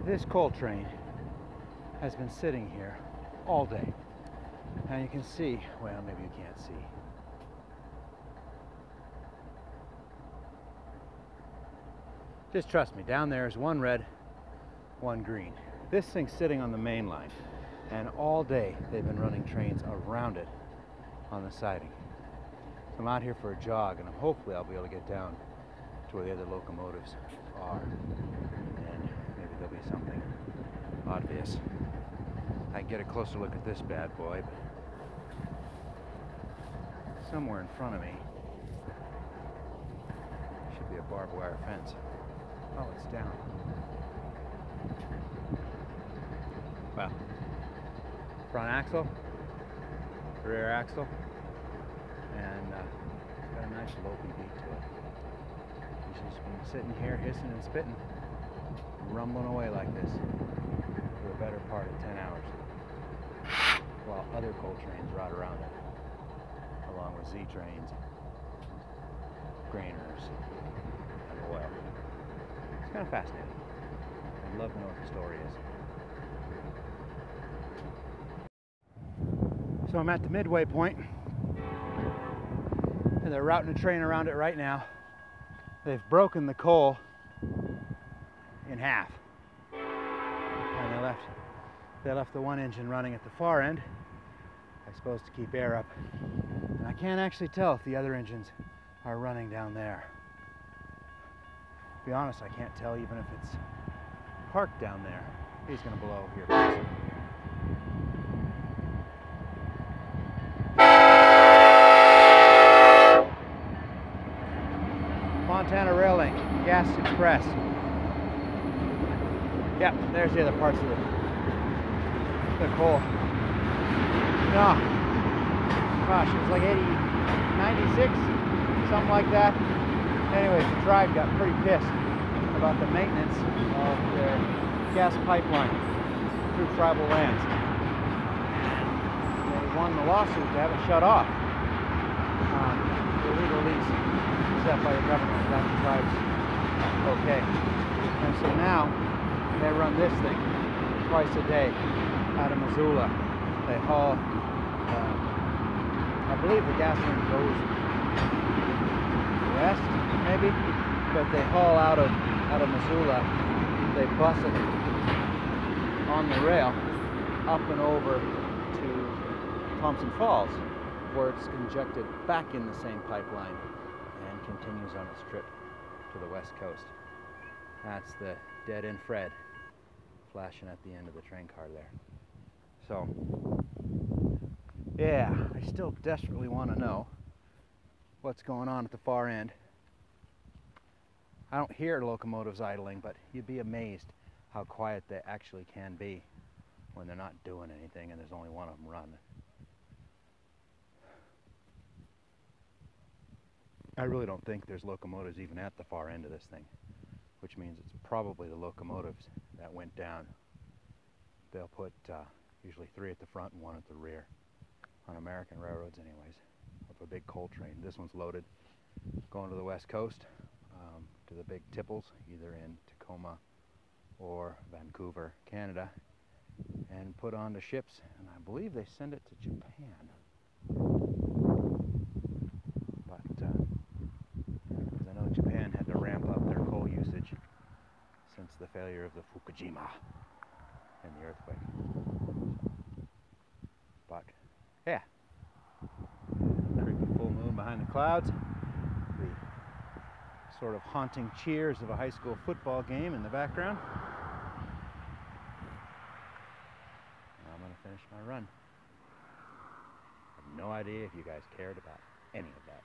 This coal train has been sitting here all day. And you can see, well, maybe you can't see. Just trust me, down there is one red, one green. This thing's sitting on the main line, and all day they've been running trains around it on the siding. So I'm out here for a jog, and hopefully I'll be able to get down to where the other locomotives are, and maybe there'll be something obvious. I can get a closer look at this bad boy, but somewhere in front of me should be a barbed wire fence. Oh, it's down. Well, front axle, rear axle, and it's got a nice lopey beat to it. He's just been sitting here hissing and spitting, rumbling away like this for the better part of 10 hours, while other coal trains ride around it, along with Z trains, grainers, and oil. It's kind of fascinating. I'd love to know what the story is. So I'm at the midway point, and they're routing a train around it right now. They've broken the coal in half, and they left the one engine running at the far end, I suppose to keep air up. And I can't actually tell if the other engines are running down there. To be honest, I can't tell even if it's parked down there. He's going to blow here. Montana Rail Link, Gas Express. Yep, there's the other parts of the coal. No, gosh, it was like 96, something like that. Anyways, the tribe got pretty pissed about the maintenance of their gas pipeline through tribal lands. They won the lawsuit to have it shut off. The illegal lease set by the government without the tribe's okay. And so now they run this thing twice a day out of Missoula. They haul, I believe the gasoline goes west, maybe, but they haul out of Missoula. They bus it on the rail up and over to Thompson Falls, where it's injected back in the same pipeline and continues on its trip to the west coast. That's the dead-end Fred flashing at the end of the train car there. So, yeah, I still desperately want to know what's going on at the far end. I don't hear locomotives idling, but you'd be amazed how quiet they actually can be when they're not doing anything and there's only one of them running. I really don't think there's locomotives even at the far end of this thing, which means it's probably the locomotives that went down. They'll put usually 3 at the front and 1 at the rear on American railroads anyways, of a big coal train. This one's loaded, going to the west coast, to the big tipples, either in Tacoma or Vancouver, Canada, and put onto ships, and I believe they send it to Japan. But because I know Japan had to ramp up their coal usage since the failure of the Fukushima and the earthquake. But yeah, creepy full moon behind the clouds, the sort of haunting cheers of a high school football game in the background. I'm going to finish my run. I have no idea if you guys cared about any of that.